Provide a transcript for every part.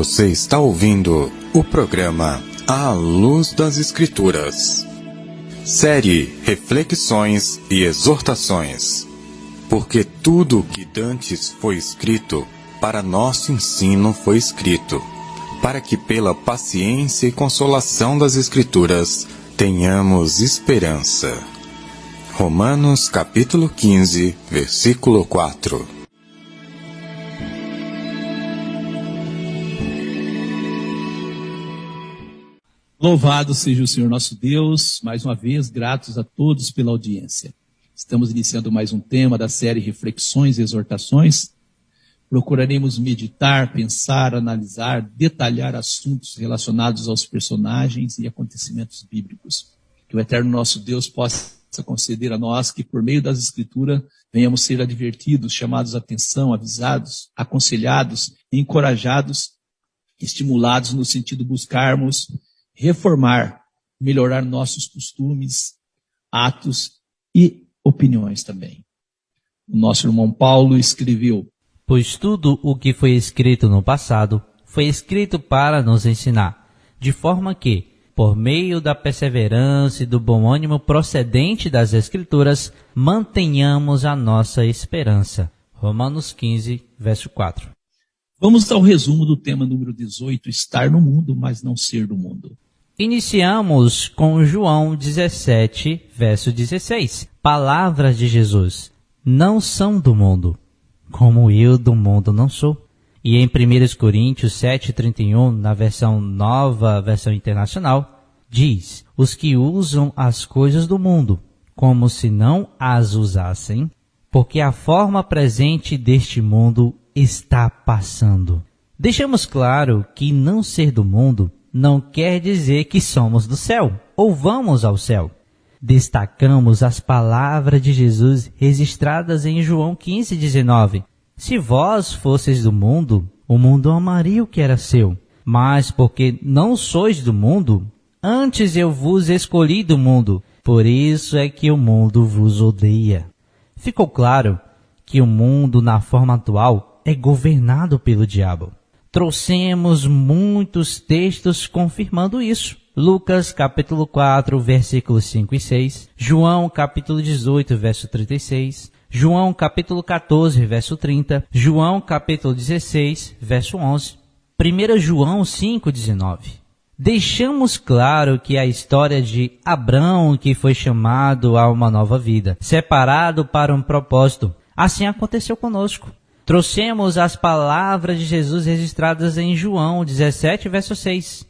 Você está ouvindo o programa À Luz das Escrituras. Série Reflexões e Exortações. Porque tudo o que dantes foi escrito, para nosso ensino foi escrito, para que pela paciência e consolação das Escrituras tenhamos esperança. Romanos capítulo 15, versículo 4. Louvado seja o Senhor nosso Deus, mais uma vez, gratos a todos pela audiência. Estamos iniciando mais um tema da série Reflexões e Exortações. Procuraremos meditar, pensar, analisar, detalhar assuntos relacionados aos personagens e acontecimentos bíblicos. Que o eterno nosso Deus possa conceder a nós que, por meio das Escrituras, venhamos ser advertidos, chamados à atenção, avisados, aconselhados, encorajados, estimulados no sentido de buscarmos reformar, melhorar nossos costumes, atos e opiniões também. O nosso irmão Paulo escreveu: Pois tudo o que foi escrito no passado foi escrito para nos ensinar, de forma que, por meio da perseverança e do bom ânimo procedente das Escrituras, mantenhamos a nossa esperança. Romanos 15, verso 4. Vamos ao resumo do tema número 18, estar no mundo, mas não ser do mundo. Iniciamos com João 17, verso 16. Palavras de Jesus: não são do mundo, como eu do mundo não sou. E em 1 Coríntios 7,31, na versão nova, versão internacional, diz: os que usam as coisas do mundo, como se não as usassem, porque a forma presente deste mundo está passando. Deixamos claro que não ser do mundo não quer dizer que somos do céu, ou vamos ao céu. Destacamos as palavras de Jesus registradas em João 15,19. Se vós fosseis do mundo, o mundo amaria o que era seu. Mas porque não sois do mundo, antes eu vos escolhi do mundo, por isso é que o mundo vos odeia. Ficou claro que o mundo, na forma atual, é governado pelo diabo. Trouxemos muitos textos confirmando isso. Lucas capítulo 4, versículos 5 e 6. João capítulo 18, verso 36. João capítulo 14, verso 30. João capítulo 16, verso 11. 1 João 5, 19. Deixamos claro que a história de Abrão, que foi chamado a uma nova vida, separado para um propósito, assim aconteceu conosco. Trouxemos as palavras de Jesus registradas em João 17, verso 6.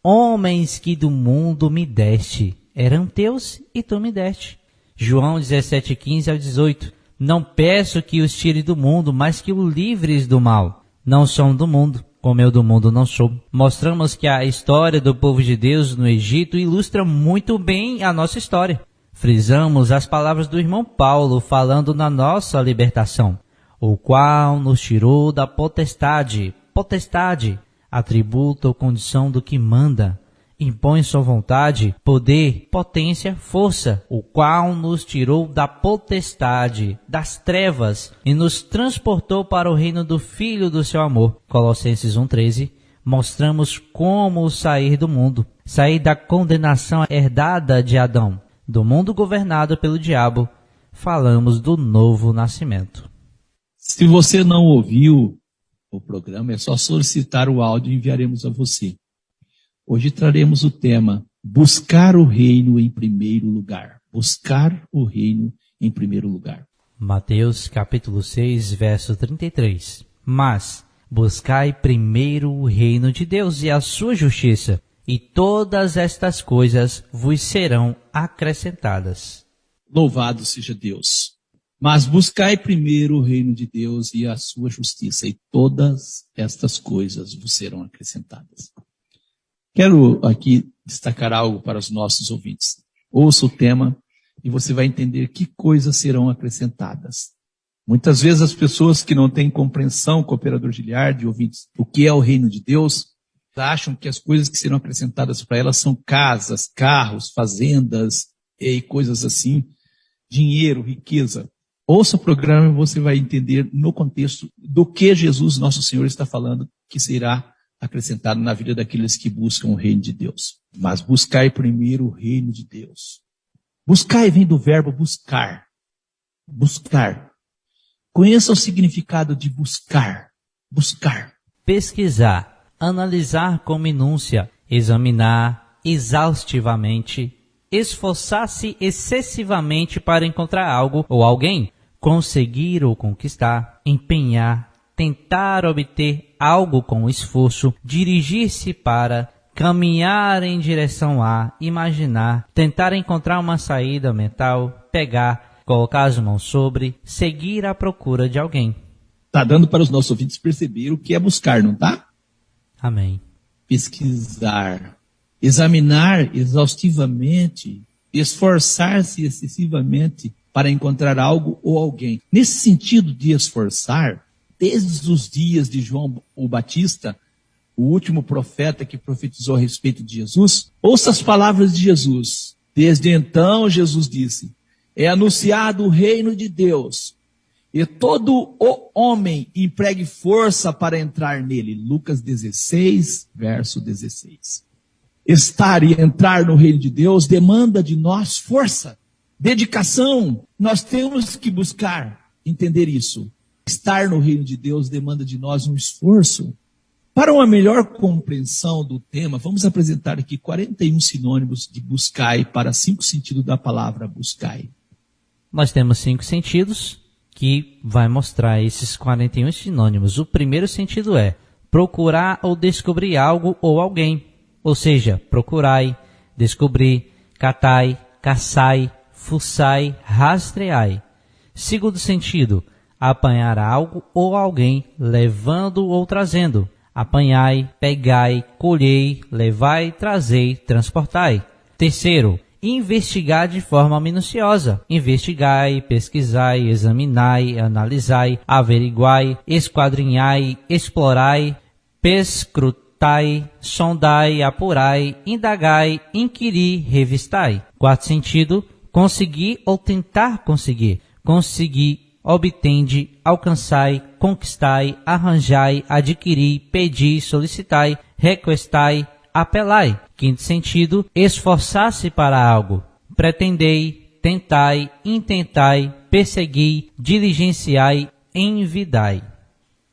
Homens que do mundo me deste, eram teus e tu me deste. João 17, 15 ao 18. Não peço que os tire do mundo, mas que o livres do mal. Não são do mundo, como eu do mundo não sou. Mostramos que a história do povo de Deus no Egito ilustra muito bem a nossa história. Frisamos as palavras do irmão Paulo falando na nossa libertação, o qual nos tirou da potestade, atributo ou condição do que manda, impõe sua vontade, poder, potência, força, o qual nos tirou da potestade, das trevas, e nos transportou para o reino do Filho do seu amor. Colossenses 1,13, mostramos como sair do mundo, sair da condenação herdada de Adão, do mundo governado pelo diabo. Falamos do novo nascimento. Se você não ouviu o programa, é só solicitar o áudio e enviaremos a você. Hoje traremos o tema buscar o reino em primeiro lugar. Buscar o reino em primeiro lugar. Mateus capítulo 6, verso 33. Mas buscai primeiro o reino de Deus e a sua justiça, e todas estas coisas vos serão acrescentadas. Louvado seja Deus. Mas buscai primeiro o reino de Deus e a sua justiça, e todas estas coisas vos serão acrescentadas. Quero aqui destacar algo para os nossos ouvintes. Ouça o tema e você vai entender que coisas serão acrescentadas. Muitas vezes as pessoas que não têm compreensão, cooperador Giliardi, ouvintes, o que é o reino de Deus, acham que as coisas que serão acrescentadas para elas são casas, carros, fazendas e coisas assim, dinheiro, riqueza. Ouça o programa e você vai entender no contexto do que Jesus, nosso Senhor, está falando que será acrescentado na vida daqueles que buscam o reino de Deus. Mas buscai primeiro o reino de Deus. Buscai vem do verbo buscar. Buscar. Conheça o significado de buscar. Buscar. Pesquisar, analisar com minúcia, examinar exaustivamente, esforçar-se excessivamente para encontrar algo ou alguém, conseguir ou conquistar, empenhar, tentar obter algo com esforço, dirigir-se para, caminhar em direção a, imaginar, tentar encontrar uma saída mental, pegar, colocar as mãos sobre, seguir à procura de alguém. Está dando para os nossos ouvintes perceber o que é buscar, não está? Amém. Pesquisar, examinar exaustivamente, esforçar-se excessivamente para encontrar algo ou alguém. Nesse sentido de esforçar, desde os dias de João o Batista, o último profeta que profetizou a respeito de Jesus, ouça as palavras de Jesus. Desde então, Jesus disse, é anunciado o reino de Deus, e todo o homem empregue força para entrar nele. Lucas 16, verso 16. Estar e entrar no reino de Deus demanda de nós força, dedicação. Nós temos que buscar entender isso. Estar no reino de Deus demanda de nós um esforço. Para uma melhor compreensão do tema, vamos apresentar aqui 41 sinônimos de buscai para 5 sentidos da palavra buscai. Nós temos 5 sentidos que vai mostrar esses 41 sinônimos. O primeiro sentido é procurar ou descobrir algo ou alguém. Ou seja, procurai, descobrir, catai, caçai, fuçai, rastreai. Segundo sentido, apanhar algo ou alguém, levando ou trazendo. Apanhai, pegai, colhei, levai, trazei, transportai. Terceiro, investigar de forma minuciosa. Investigai, pesquisai, examinai, analisai, averiguai, esquadrinhai, explorai, perscrutai, sondai, apurai, indagai, inquiri, revistai. Quarto sentido, conseguir ou tentar conseguir. Conseguir, obtende, alcançai, conquistai, arranjai, adquiri, pedi, solicitai, requestai, apelai. Quinto sentido, esforçar-se para algo. Pretendei, tentai, intentai, persegui, diligenciai, envidai.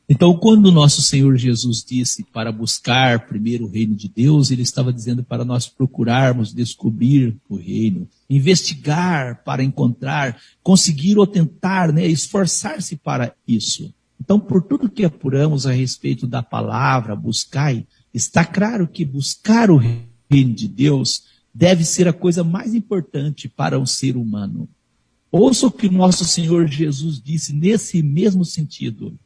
Então, quando o nosso Senhor Jesus disse para buscar primeiro o reino de Deus, ele estava dizendo para nós procurarmos descobrir o reino, investigar para encontrar, conseguir ou tentar, esforçar-se para isso. Então, por tudo que apuramos a respeito da palavra buscai, está claro que buscar o reino de Deus deve ser a coisa mais importante para um ser humano. Ouça o que o nosso Senhor Jesus disse nesse mesmo sentido.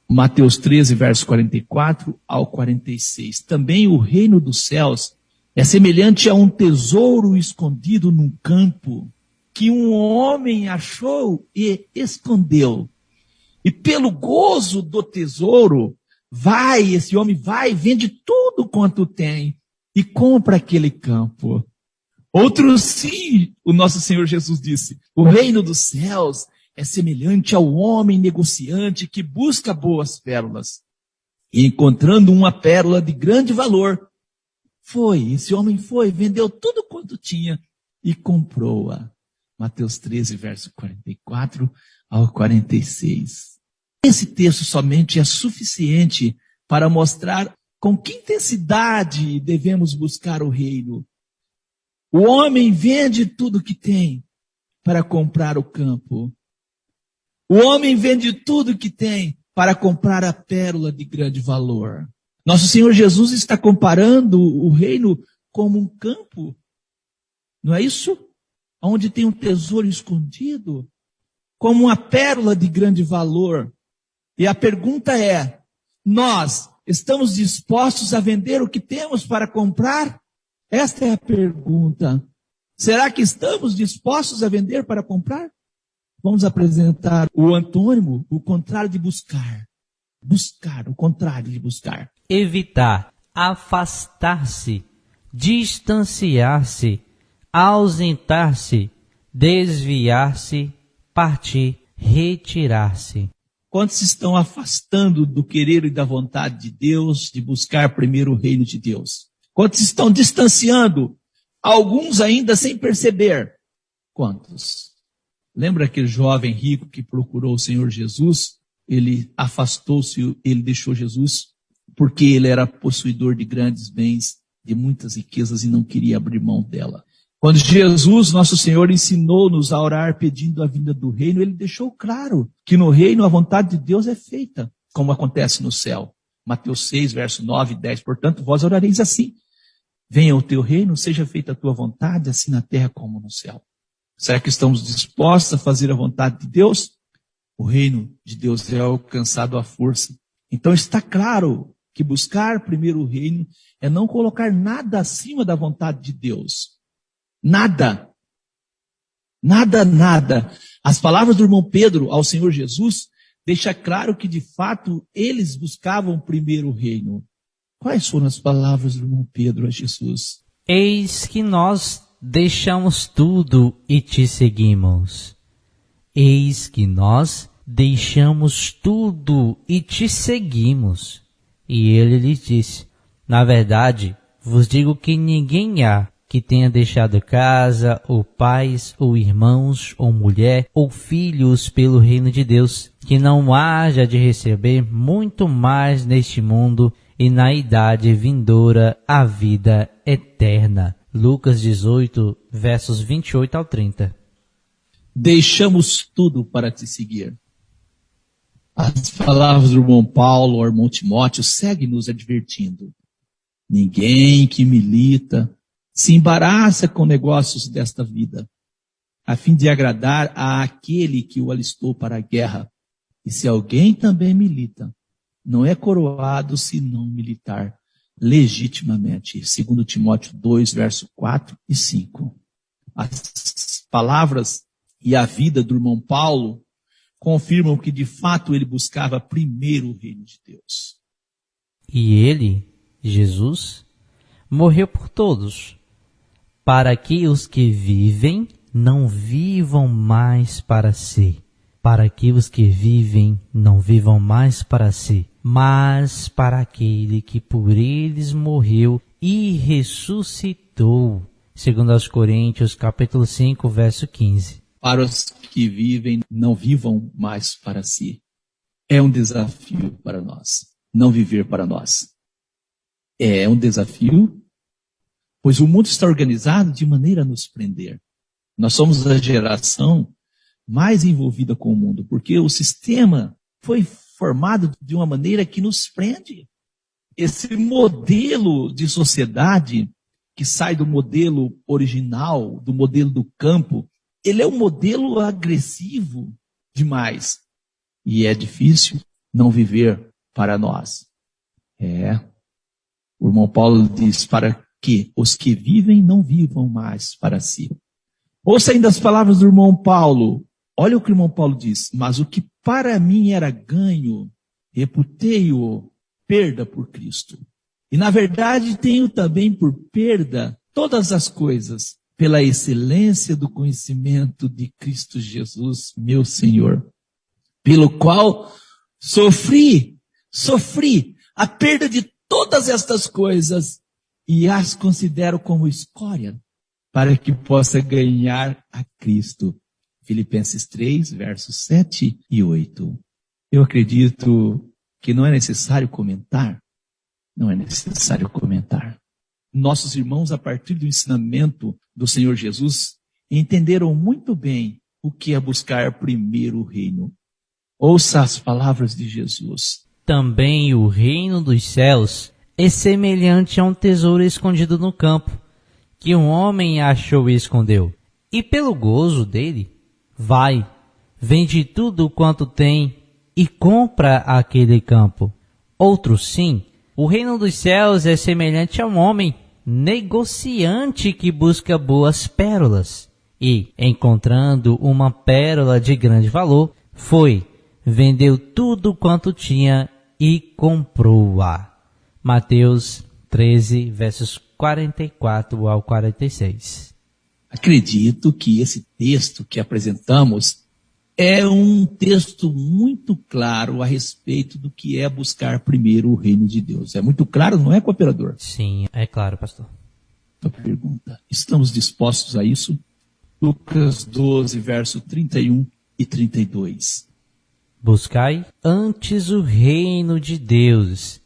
Mateus 13, verso 44 ao 46. Também o reino dos céus é semelhante a um tesouro escondido num campo, que um homem achou e escondeu. E pelo gozo do tesouro, esse homem vai, vende tudo quanto tem e compra aquele campo. Outro sim, o nosso Senhor Jesus disse, o reino dos céus é semelhante ao homem negociante que busca boas pérolas. E encontrando uma pérola de grande valor, esse homem vendeu tudo quanto tinha e comprou-a. Mateus 13, verso 44 ao 46. Esse texto somente é suficiente para mostrar com que intensidade devemos buscar o reino. O homem vende tudo que tem para comprar o campo. O homem vende tudo que tem para comprar a pérola de grande valor. Nosso Senhor Jesus está comparando o reino como um campo, não é isso? Onde tem um tesouro escondido, como uma pérola de grande valor. E a pergunta é, nós estamos dispostos a vender o que temos para comprar? Esta é a pergunta. Será que estamos dispostos a vender para comprar? Vamos apresentar o antônimo, o contrário de buscar. Buscar, o contrário de buscar. Evitar, afastar-se, distanciar-se, ausentar-se, desviar-se, partir, retirar-se. Quantos estão afastando do querer e da vontade de Deus, de buscar primeiro o reino de Deus? Quantos estão distanciando? Alguns ainda sem perceber. Quantos? Lembra aquele jovem rico que procurou o Senhor Jesus? Ele afastou-se, ele deixou Jesus porque ele era possuidor de grandes bens, de muitas riquezas e não queria abrir mão dela. Quando Jesus, nosso Senhor, ensinou-nos a orar pedindo a vinda do reino, ele deixou claro que no reino a vontade de Deus é feita, como acontece no céu. Mateus 6, verso 9 e 10. Portanto, vós orareis assim: venha o teu reino, seja feita a tua vontade, assim na terra como no céu. Será que estamos dispostos a fazer a vontade de Deus? O reino de Deus é alcançado à força. Então está claro que buscar primeiro o reino é não colocar nada acima da vontade de Deus. Nada. Nada, nada. As palavras do irmão Pedro ao Senhor Jesus deixam claro que de fato eles buscavam primeiro o reino. Quais foram as palavras do irmão Pedro a Jesus? Eis que nós deixamos tudo e te seguimos. Eis que nós deixamos tudo e te seguimos. E ele lhes disse: na verdade, vos digo que ninguém há que tenha deixado casa, ou pais, ou irmãos, ou mulher, ou filhos pelo reino de Deus, que não haja de receber muito mais neste mundo e na idade vindoura a vida eterna. Lucas 18, versos 28 ao 30. Deixamos tudo para te seguir. As palavras do irmão Paulo, ao irmão Timóteo, seguem nos advertindo. Ninguém que milita se embaraça com negócios desta vida, a fim de agradar àquele que o alistou para a guerra. E se alguém também milita, não é coroado se não militar legitimamente. 2 Timóteo 2, verso 4 e 5. As palavras e a vida do irmão Paulo confirmam que de fato ele buscava primeiro o reino de Deus. E ele, Jesus, morreu por todos, para que os que vivem não vivam mais para si. Para que os que vivem não vivam mais para si, mas para aquele que por eles morreu e ressuscitou. 2 Coríntios, capítulo 5, verso 15. Para os que vivem, não vivam mais para si. É um desafio para nós, não viver para nós. É um desafio, pois o mundo está organizado de maneira a nos prender. Nós somos a geração mais envolvida com o mundo, porque o sistema foi formado de uma maneira que nos prende. Esse modelo de sociedade que sai do modelo original, do modelo do campo, ele é um modelo agressivo demais. E é difícil não viver para nós. O irmão Paulo diz, para que os que vivem não vivam mais para si. Ouça ainda as palavras do irmão Paulo. Olha o que o irmão Paulo diz. Mas o que para mim era ganho, reputei-o perda por Cristo. E na verdade tenho também por perda todas as coisas, pela excelência do conhecimento de Cristo Jesus, meu Senhor, pelo qual sofri a perda de todas estas coisas e as considero como escória, para que possa ganhar a Cristo. Filipenses 3, versos 7 e 8. Eu acredito que não é necessário comentar. Não é necessário comentar. Nossos irmãos, a partir do ensinamento do Senhor Jesus, entenderam muito bem o que é buscar primeiro o reino. Ouça as palavras de Jesus. Também o reino dos céus é semelhante a um tesouro escondido no campo, que um homem achou e escondeu. E pelo gozo dele, vai, vende tudo quanto tem e compra aquele campo. Outro sim, o reino dos céus é semelhante a um homem negociante que busca boas pérolas. E, encontrando uma pérola de grande valor, foi, vendeu tudo quanto tinha e comprou-a. Mateus 13, versos 44 ao 46. Acredito que esse texto que apresentamos é um texto muito claro a respeito do que é buscar primeiro o reino de Deus. É muito claro, não é, cooperador? Sim, é claro, pastor. A pergunta, estamos dispostos a isso? Lucas 12, verso 31 e 32. Buscai antes o reino de Deus,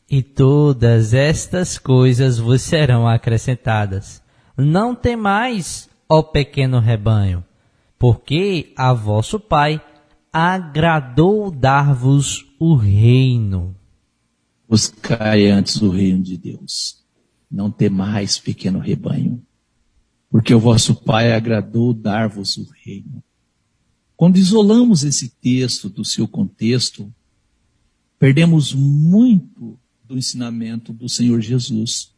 e todas estas coisas vos serão acrescentadas. Não temais, ó pequeno rebanho, porque a vosso Pai agradou dar-vos o reino. Buscai antes o reino de Deus. Não temais, pequeno rebanho, porque o vosso Pai agradou dar-vos o reino. Quando isolamos esse texto do seu contexto, perdemos muito do ensinamento do Senhor Jesus.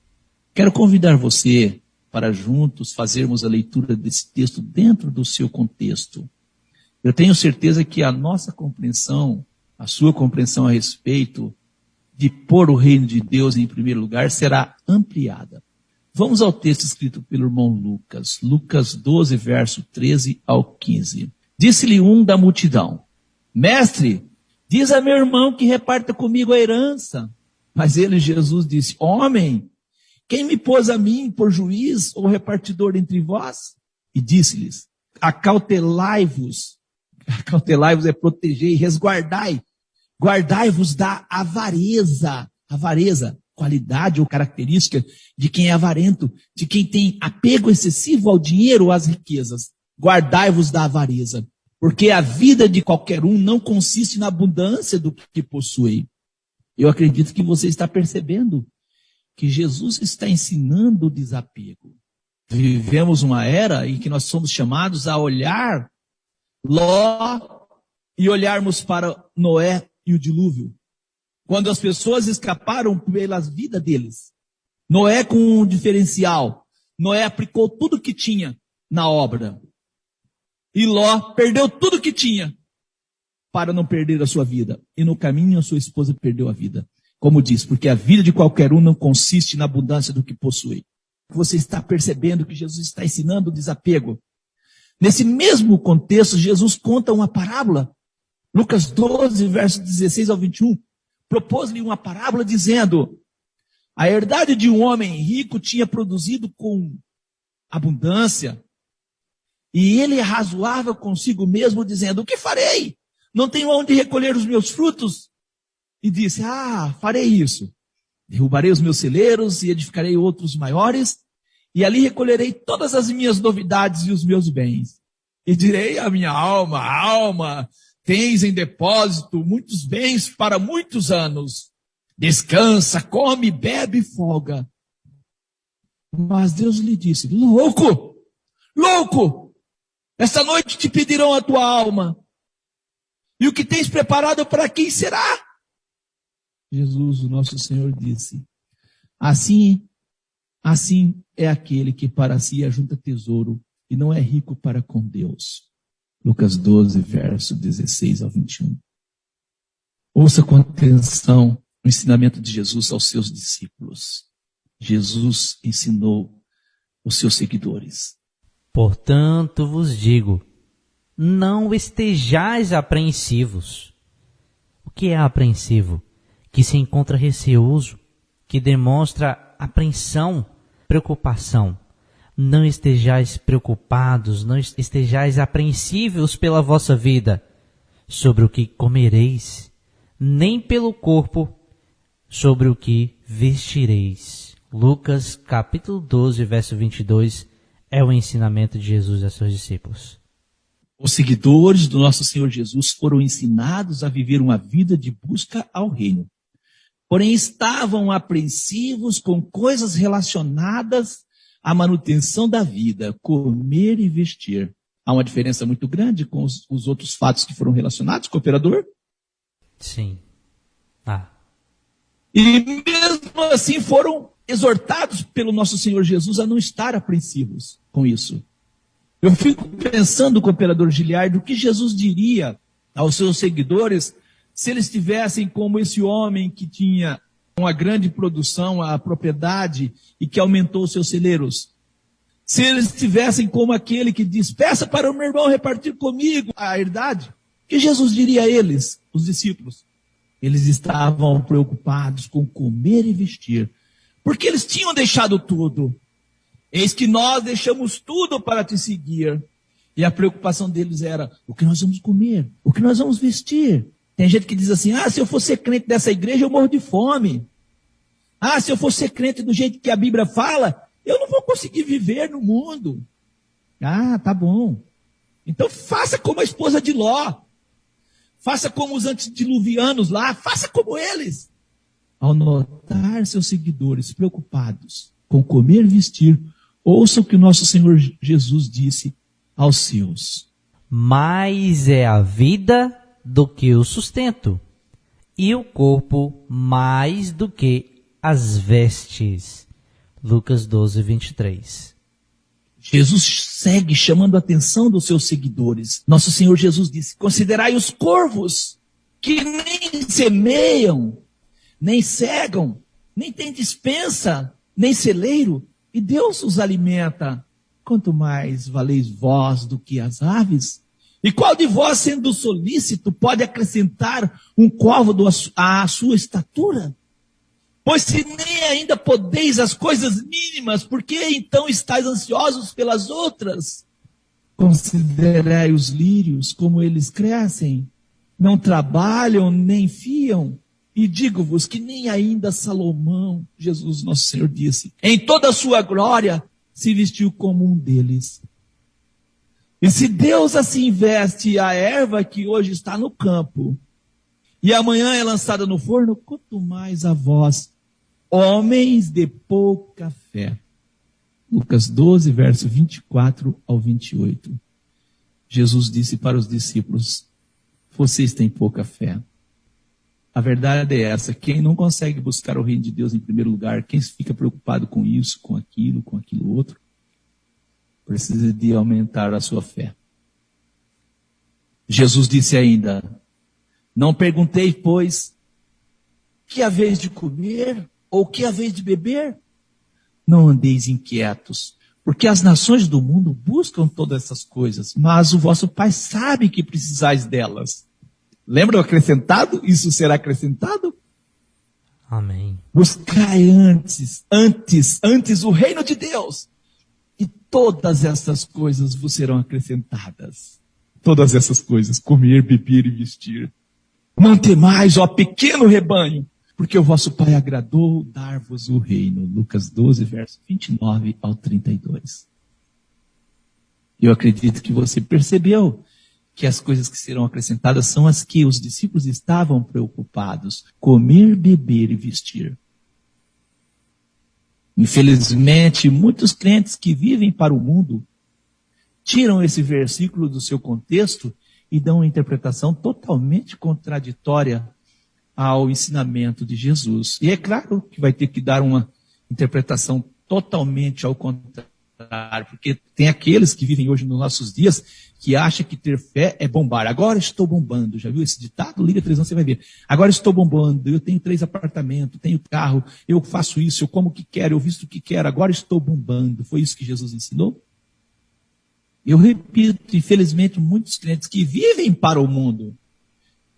Quero convidar você para juntos fazermos a leitura desse texto dentro do seu contexto. Eu tenho certeza que a nossa compreensão, a sua compreensão a respeito de pôr o reino de Deus em primeiro lugar será ampliada. Vamos ao texto escrito pelo irmão Lucas, Lucas 12, verso 13 ao 15. Disse-lhe um da multidão: Mestre, diz a meu irmão que reparta comigo a herança. Mas ele, Jesus, disse: Homem, quem me pôs a mim por juiz ou repartidor entre vós? E disse-lhes: Acautelai-vos. Acautelai-vos é proteger e resguardai. Guardai-vos da avareza. Avareza, qualidade ou característica de quem é avarento, de quem tem apego excessivo ao dinheiro ou às riquezas. Guardai-vos da avareza, porque a vida de qualquer um não consiste na abundância do que possui. Eu acredito que você está percebendo que Jesus está ensinando o desapego. Vivemos uma era em que nós somos chamados a olhar Ló e olharmos para Noé e o dilúvio. Quando as pessoas escaparam pelas vidas deles. Noé com um diferencial. Noé aplicou tudo que tinha na obra. E Ló perdeu tudo que tinha para não perder a sua vida. E no caminho a sua esposa perdeu a vida. Como diz, porque a vida de qualquer um não consiste na abundância do que possui. Você está percebendo que Jesus está ensinando o desapego. Nesse mesmo contexto, Jesus conta uma parábola. Lucas 12, versos 16 ao 21. Propôs-lhe uma parábola dizendo: a herdade de um homem rico tinha produzido com abundância. E ele razoava consigo mesmo, dizendo: o que farei? Não tenho onde recolher os meus frutos. E disse: farei isso. Derrubarei os meus celeiros e edificarei outros maiores, e ali recolherei todas as minhas novidades e os meus bens. E direi à minha alma: alma, tens em depósito muitos bens para muitos anos. Descansa, come, bebe e folga. Mas Deus lhe disse: louco, louco! Esta noite te pedirão a tua alma. E o que tens preparado para quem será? Jesus, o nosso Senhor, disse: assim é aquele que para si ajunta tesouro e não é rico para com Deus. Lucas 12, verso 16 ao 21. Ouça com atenção o ensinamento de Jesus aos seus discípulos. Jesus ensinou os seus seguidores: portanto vos digo, não estejais apreensivos. O que é apreensivo? Que se encontra receoso, que demonstra apreensão, preocupação. Não estejais preocupados, não estejais apreensivos pela vossa vida, sobre o que comereis, nem pelo corpo, sobre o que vestireis. Lucas capítulo 12, verso 22, é o ensinamento de Jesus a seus discípulos. Os seguidores do nosso Senhor Jesus foram ensinados a viver uma vida de busca ao reino. Porém, estavam apreensivos com coisas relacionadas à manutenção da vida, comer e vestir. Há uma diferença muito grande com os outros fatos que foram relacionados, cooperador? Sim. E mesmo assim foram exortados pelo nosso Senhor Jesus a não estar apreensivos com isso. Eu fico pensando, cooperador Giliardo, o que Jesus diria aos seus seguidores se eles tivessem como esse homem que tinha uma grande produção, a propriedade, e que aumentou os seus celeiros. Se eles estivessem como aquele que diz, peça para o meu irmão repartir comigo a herdade, o que Jesus diria a eles, os discípulos? Eles estavam preocupados com comer e vestir, porque eles tinham deixado tudo. Eis que nós deixamos tudo para te seguir. E a preocupação deles era, o que nós vamos comer? O que nós vamos vestir? Tem gente que diz assim, se eu for ser crente dessa igreja, eu morro de fome. Se eu for ser crente do jeito que a Bíblia fala, eu não vou conseguir viver no mundo. Tá bom. Então faça como a esposa de Ló. Faça como os antediluvianos lá, faça como eles. Ao notar seus seguidores preocupados com comer e vestir, ouça o que o nosso Senhor Jesus disse aos seus. Mais é a vida do que o sustento, e o corpo mais do que as vestes. Lucas 12, 23. Jesus segue chamando a atenção dos seus seguidores. Nosso Senhor Jesus disse, considerai os corvos, que nem semeiam, nem cegam, nem têm despensa, nem celeiro, e Deus os alimenta. Quanto mais valeis vós do que as aves? E qual de vós, sendo solícito, pode acrescentar um côvado à sua estatura? Pois se nem ainda podeis as coisas mínimas, por que então estáis ansiosos pelas outras? Considerai os lírios, como eles crescem, não trabalham nem fiam, e digo-vos que nem ainda Salomão, Jesus nosso Senhor disse, em toda a sua glória, se vestiu como um deles. E se Deus assim veste a erva que hoje está no campo, e amanhã é lançada no forno, quanto mais a vós, homens de pouca fé. Lucas 12, verso 24 ao 28. Jesus disse para os discípulos, vocês têm pouca fé. A verdade é essa, quem não consegue buscar o reino de Deus em primeiro lugar, quem fica preocupado com isso, com aquilo outro, precisa de aumentar a sua fé. Jesus disse ainda, não perguntei, pois, que haveis de comer ou que haveis de beber? Não andeis inquietos, porque as nações do mundo buscam todas essas coisas, mas o vosso Pai sabe que precisais delas. Lembra o acrescentado? Isso será acrescentado? Amém. Buscai antes o reino de Deus, e todas essas coisas vos serão acrescentadas. Todas essas coisas, comer, beber e vestir. Não temais, ó pequeno rebanho, porque o vosso Pai agradou dar-vos o reino. Lucas 12, verso 29 ao 32. Eu acredito que você percebeu que as coisas que serão acrescentadas são as que os discípulos estavam preocupados. Comer, beber e vestir. Infelizmente, muitos crentes que vivem para o mundo tiram esse versículo do seu contexto e dão uma interpretação totalmente contraditória ao ensinamento de Jesus. E é claro que vai ter que dar uma interpretação totalmente ao contrário, porque tem aqueles que vivem hoje nos nossos dias que acham que ter fé é bombar. Agora estou bombando. Já viu esse ditado? Liga a televisão, você vai ver. Agora estou bombando, eu tenho 3 apartamentos, tenho carro, eu faço isso, eu como o que quero, eu visto o que quero, agora estou bombando. Foi isso que Jesus ensinou? Eu repito, infelizmente, muitos crentes que vivem para o mundo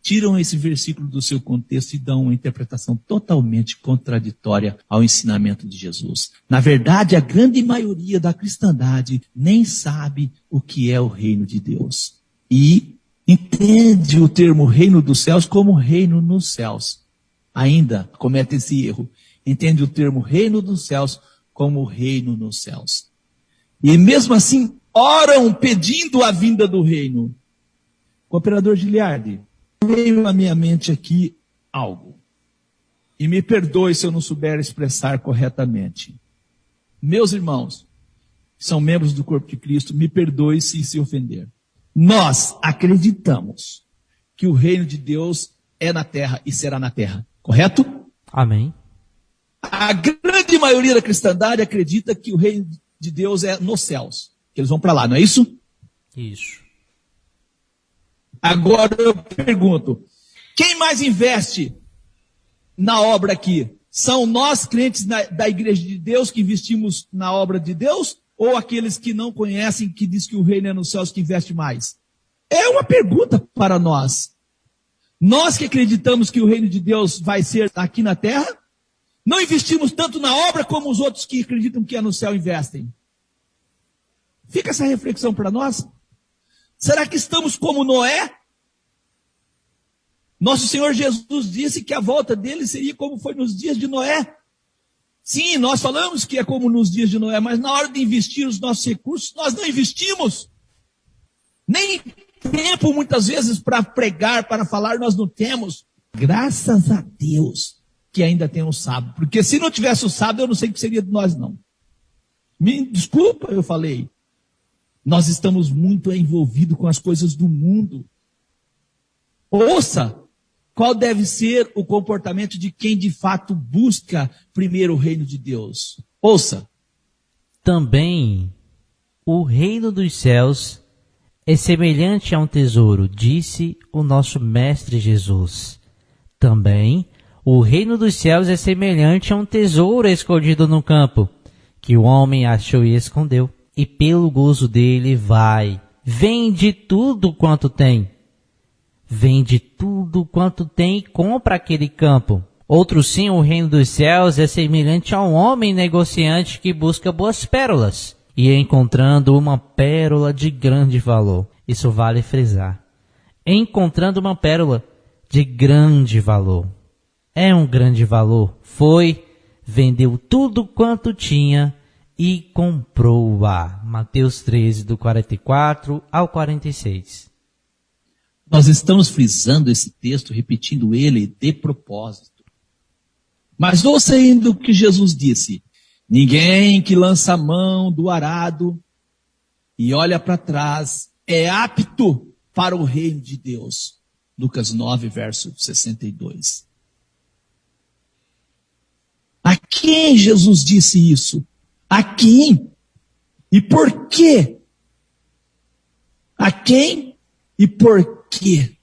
tiram esse versículo do seu contexto e dão uma interpretação totalmente contraditória ao ensinamento de Jesus. Na verdade, a grande maioria da cristandade nem sabe o que é o reino de Deus. E entende o termo reino dos céus como reino nos céus. Ainda comete esse erro. Entende o termo reino dos céus como reino nos céus. E mesmo assim, oram pedindo a vinda do reino. Cooperador Giliardi, veio à minha mente aqui algo. E me perdoe se eu não souber expressar corretamente. Meus irmãos, que são membros do corpo de Cristo, me perdoe se ofender. Nós acreditamos que o reino de Deus é na terra e será na terra. Correto? Amém. A grande maioria da cristandade acredita que o reino de Deus é nos céus. Que eles vão para lá, não é isso? Isso. Agora eu pergunto, quem mais investe na obra aqui? São nós, crentes da Igreja de Deus, que investimos na obra de Deus? ou aqueles que não conhecem, que diz que o reino é nos céus, que investe mais? É uma pergunta para nós. Nós que acreditamos que o reino de Deus vai ser aqui na terra, não investimos tanto na obra como os outros que acreditam que é no céu investem. Fica essa reflexão para nós. Será que estamos como Noé? Nosso Senhor Jesus disse que a volta dele seria como foi nos dias de Noé. Sim, nós falamos que é como nos dias de Noé, mas na hora de investir os nossos recursos, nós não investimos. Nem tempo, muitas vezes, para pregar, para falar, nós não temos. Graças a Deus que ainda tem o sábado. Porque se não tivesse o sábado, eu não sei o que seria de nós, não. Me desculpa, eu falei. Nós estamos muito envolvidos com as coisas do mundo. Ouça, qual deve ser o comportamento de quem de fato busca primeiro o reino de Deus. Ouça. Também o reino dos céus é semelhante a um tesouro, disse o nosso Mestre Jesus. Também o reino dos céus é semelhante a um tesouro escondido no campo, que o homem achou e escondeu. E pelo gozo dele vai, vende tudo quanto tem. Vende tudo quanto tem e compra aquele campo. Outro sim, o reino dos céus é semelhante a um homem negociante que busca boas pérolas. E encontrando uma pérola de grande valor. Isso vale frisar. Encontrando uma pérola de grande valor. É um grande valor. Foi, vendeu tudo quanto tinha e comprou-a. Mateus 13, do 44 ao 46. Nós estamos frisando esse texto, repetindo ele de propósito. Mas ouça ainda o que Jesus disse. Ninguém que lança a mão do arado e olha para trás é apto para o reino de Deus. Lucas 9, verso 62. A quem Jesus disse isso? A quem? E por quê? A quem e por quê?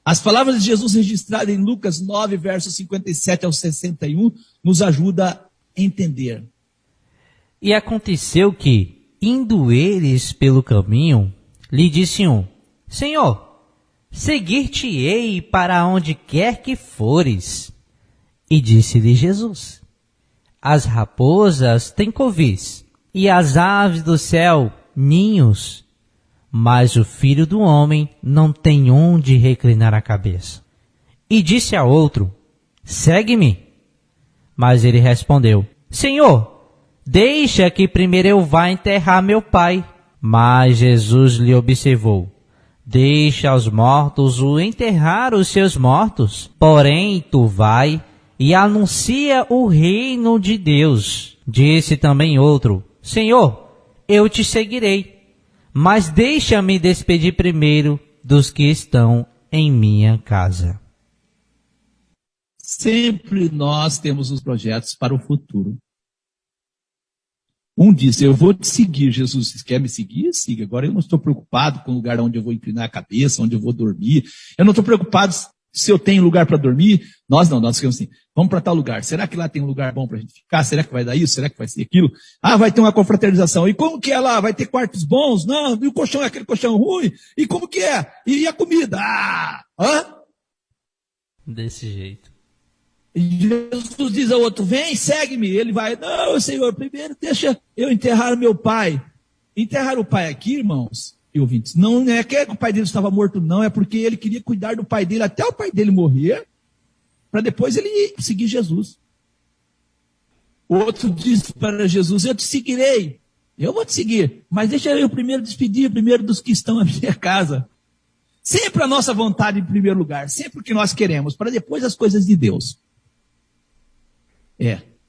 As palavras de Jesus registradas em Lucas 9, versos 57 ao 61, nos ajuda a entender. E aconteceu que, indo eles pelo caminho, lhe disse um: Senhor, seguir-te-ei para onde quer que fores. E disse-lhe Jesus: As raposas têm covis, e as aves do céu ninhos, mas o Filho do Homem não tem onde reclinar a cabeça. E disse a outro: Segue-me. Mas ele respondeu: Senhor, deixa que primeiro eu vá enterrar meu pai. Mas Jesus lhe observou: Deixa aos mortos o enterrar os seus mortos, porém tu vai e anuncia o reino de Deus. Disse também outro: Senhor, eu te seguirei, mas deixa-me despedir primeiro dos que estão em minha casa. Sempre nós temos os projetos para o futuro. Um disse: eu vou te seguir. Jesus disse: quer me seguir? Siga. Agora eu não estou preocupado com o lugar onde eu vou inclinar a cabeça, onde eu vou dormir. Eu não estou preocupado se eu tenho lugar para dormir. Nós ficamos assim: vamos para tal lugar. Será que lá tem um lugar bom para a gente ficar? Será que vai dar isso? Será que vai ser aquilo? Ah, vai ter uma confraternização. E como que é lá? Vai ter quartos bons? Não, e o colchão é aquele colchão ruim? E como que é? E a comida? Desse jeito. Jesus diz ao outro: vem, segue-me. Ele vai: não, Senhor, primeiro deixa eu enterrar meu pai. Enterrar o pai aqui, irmãos e ouvintes, não é que o pai dele estava morto, não. É porque ele queria cuidar do pai dele até o pai dele morrer, para depois ele seguir Jesus. O outro disse para Jesus: eu te seguirei. Eu vou te seguir, mas deixa eu primeiro despedir primeiro dos que estão na minha casa. Sempre a nossa vontade em primeiro lugar, sempre o que nós queremos, para depois as coisas de Deus.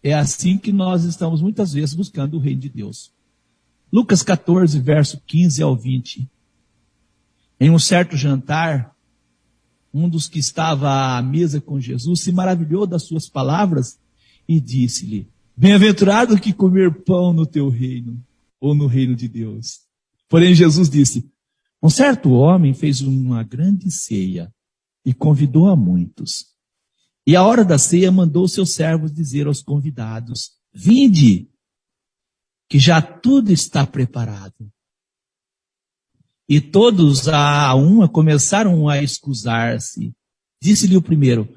É assim que nós estamos muitas vezes buscando o reino de Deus. Lucas 14, verso 15 ao 20. Em um certo jantar, um dos que estava à mesa com Jesus se maravilhou das suas palavras e disse-lhe: bem-aventurado o que comer pão no teu reino, ou no reino de Deus. Porém Jesus disse: um certo homem fez uma grande ceia e convidou a muitos. E à hora da ceia mandou seus servos dizer aos convidados: vinde, que já tudo está preparado. E todos a uma começaram a escusar-se. Disse-lhe o primeiro: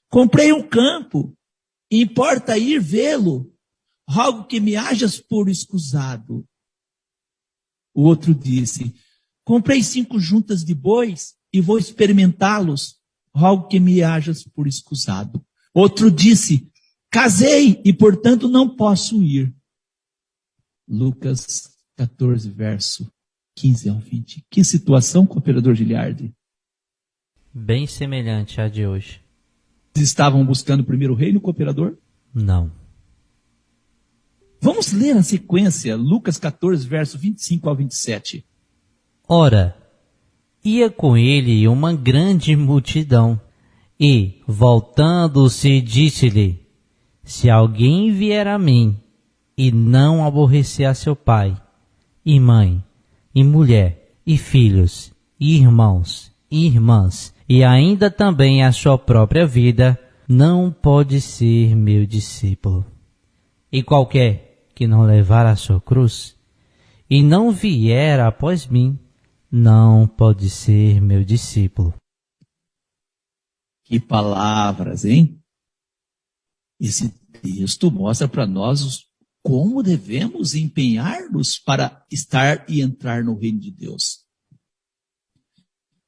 comprei um campo, importa ir vê-lo, rogo que me hajas por escusado. O outro disse: comprei 5 juntas de bois e vou experimentá-los, rogo que me hajas por escusado. Outro disse: casei e, portanto, não posso ir. Lucas 14, verso 15 ao 20. Que situação, cooperador Giliardi? Bem semelhante à de hoje. Eles estavam buscando o primeiro reino, cooperador? Não. Vamos ler a sequência, Lucas 14, verso 25 ao 27. Ora, ia com ele uma grande multidão, e, voltando-se, disse-lhe: se alguém vier a mim, e não aborrecer a seu pai, e mãe, e mulher, e filhos, e irmãos, e irmãs, e ainda também a sua própria vida, não pode ser meu discípulo. E qualquer que não levar a sua cruz, e não vier após mim, não pode ser meu discípulo. Que palavras, hein? Esse texto mostra para nós como devemos empenhar-nos para estar e entrar no reino de Deus.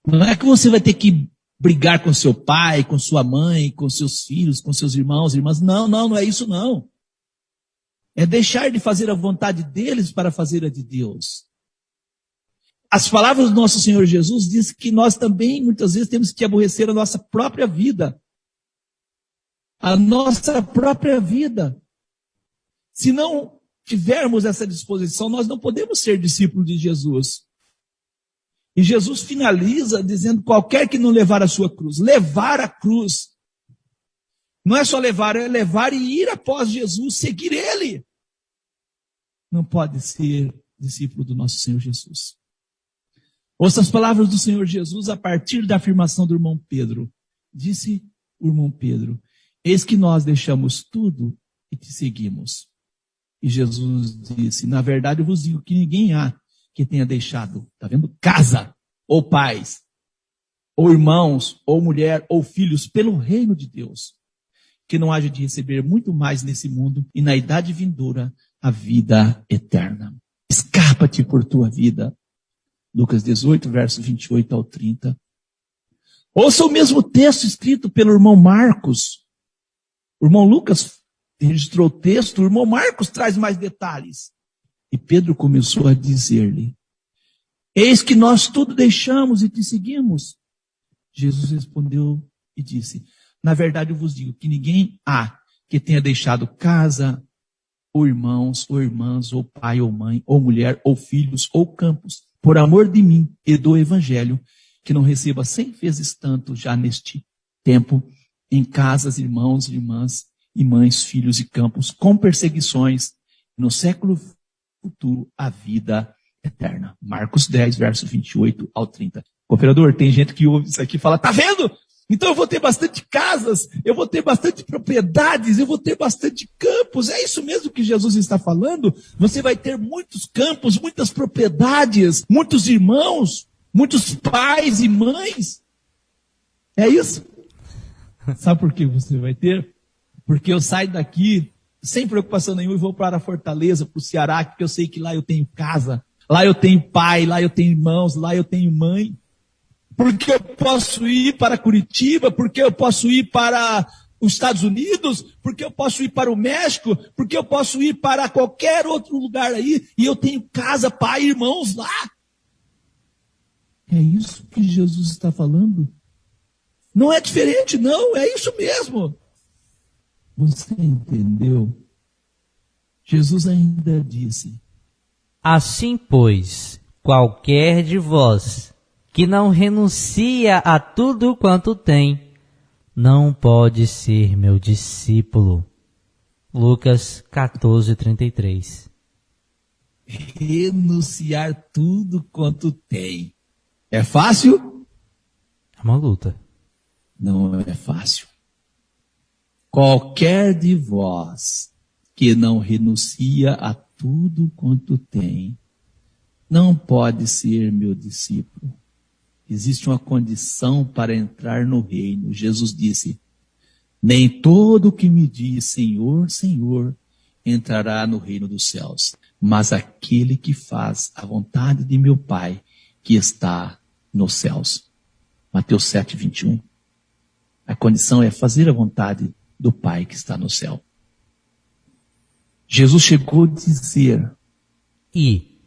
Não é que você vai ter que brigar com seu pai, com sua mãe, com seus filhos, com seus irmãos, irmãs. Não é isso não. É deixar de fazer a vontade deles para fazer a de Deus. As palavras do nosso Senhor Jesus dizem que nós também, muitas vezes, temos que aborrecer a nossa própria vida. A nossa própria vida. Se não tivermos essa disposição, nós não podemos ser discípulos de Jesus. E Jesus finaliza dizendo: qualquer que não levar a sua cruz. Levar a cruz. Não é só levar, é levar e ir após Jesus, seguir Ele. Não pode ser discípulo do nosso Senhor Jesus. Ouça as palavras do Senhor Jesus a partir da afirmação do irmão Pedro. Disse o irmão Pedro: eis que nós deixamos tudo e te seguimos. E Jesus disse: na verdade eu vos digo que ninguém há que tenha deixado, está vendo? Casa, ou pais, ou irmãos, ou mulher, ou filhos, pelo reino de Deus, que não haja de receber muito mais nesse mundo e na idade vindoura a vida eterna. Escapa-te por tua vida. Lucas 18, verso 28 ao 30. Ouça o mesmo texto escrito pelo irmão Marcos. O irmão Lucas registrou o texto, o irmão Marcos traz mais detalhes. E Pedro começou a dizer-lhe: eis que nós tudo deixamos e te seguimos. Jesus respondeu e disse: na verdade eu vos digo que ninguém há que tenha deixado casa, ou irmãos, ou irmãs, ou pai, ou mãe, ou mulher, ou filhos, ou campos, por amor de mim e do evangelho, que não receba 100 vezes tanto já neste tempo, em casas, irmãos, irmãs, e mães, filhos e campos, com perseguições, no século futuro, a vida eterna. Marcos 10, verso 28 ao 30. Cooperador, tem gente que ouve isso aqui e fala: tá vendo? Então eu vou ter bastante casas, eu vou ter bastante propriedades, eu vou ter bastante campos. É isso mesmo que Jesus está falando? Você vai ter muitos campos, muitas propriedades, muitos irmãos, muitos pais e mães. É isso? Sabe por que você vai ter? Porque eu saio daqui sem preocupação nenhuma e vou para a Fortaleza, para o Ceará, porque eu sei que lá eu tenho casa, lá eu tenho pai, lá eu tenho irmãos, lá eu tenho mãe. Porque eu posso ir para Curitiba, porque eu posso ir para os Estados Unidos, porque eu posso ir para o México, porque eu posso ir para qualquer outro lugar aí, e eu tenho casa, pai, irmãos lá. É isso que Jesus está falando? Não é diferente, não, é isso mesmo. Você entendeu? Jesus ainda disse: assim, pois, qualquer de vós que não renuncia a tudo quanto tem, não pode ser meu discípulo. Lucas 14, 33. Renunciar tudo quanto tem. É fácil? É uma luta. Não é fácil. Qualquer de vós que não renuncia a tudo quanto tem, não pode ser meu discípulo. Existe uma condição para entrar no reino. Jesus disse: nem todo que me diz Senhor, Senhor, entrará no reino dos céus, mas aquele que faz a vontade de meu Pai, que está nos céus. Mateus 7, 21. A condição é fazer a vontade do Pai que está no céu. Jesus chegou a dizer: E,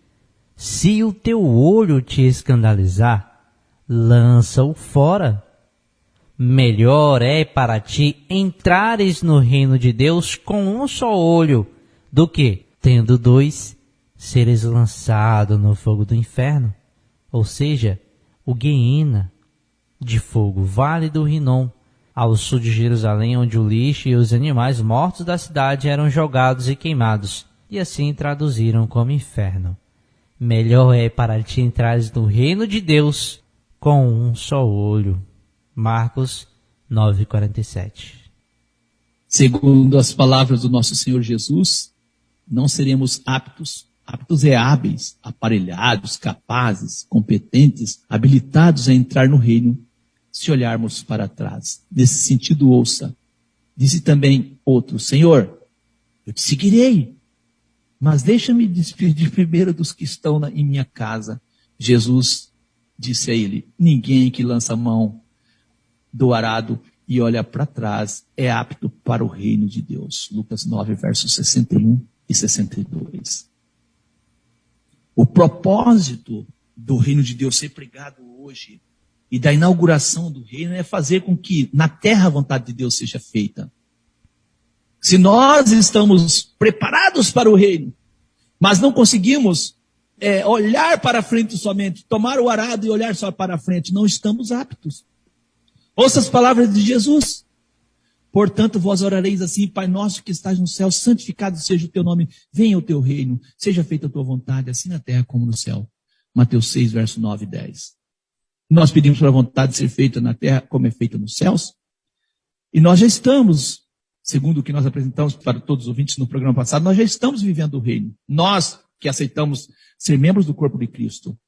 se o teu olho te escandalizar, lança-o fora. Melhor é para ti entrares no reino de Deus com um só olho, do que, tendo dois, seres lançado no fogo do inferno, ou seja, o Guiena de fogo, vale do Rinom, ao sul de Jerusalém, onde o lixo e os animais mortos da cidade eram jogados e queimados, e assim traduziram como inferno. Melhor é para ti entrares no reino de Deus com um só olho. Marcos 9,47. Segundo as palavras do nosso Senhor Jesus, não seremos aptos é hábeis, aparelhados, capazes, competentes, habilitados a entrar no reino, se olharmos para trás. Nesse sentido, ouça. Disse também outro: Senhor, eu te seguirei, mas deixa-me despedir primeiro dos que estão em minha casa. Jesus disse a ele: ninguém que lança a mão do arado e olha para trás é apto para o reino de Deus. Lucas 9, versos 61 e 62. O propósito do reino de Deus ser pregado hoje e da inauguração do reino é fazer com que na terra a vontade de Deus seja feita. Se nós estamos preparados para o reino, mas não conseguimos olhar para frente somente, tomar o arado e olhar só para frente, não estamos aptos. Ouça as palavras de Jesus. Portanto, vós orareis assim: Pai nosso que estás no céu, santificado seja o teu nome, venha o teu reino, seja feita a tua vontade, assim na terra como no céu. Mateus 6, verso 9 e 10. Nós pedimos para a vontade ser feita na terra como é feita nos céus. E nós já estamos, segundo o que nós apresentamos para todos os ouvintes no programa passado, nós já estamos vivendo o reino. Nós que aceitamos ser membros do corpo de Cristo.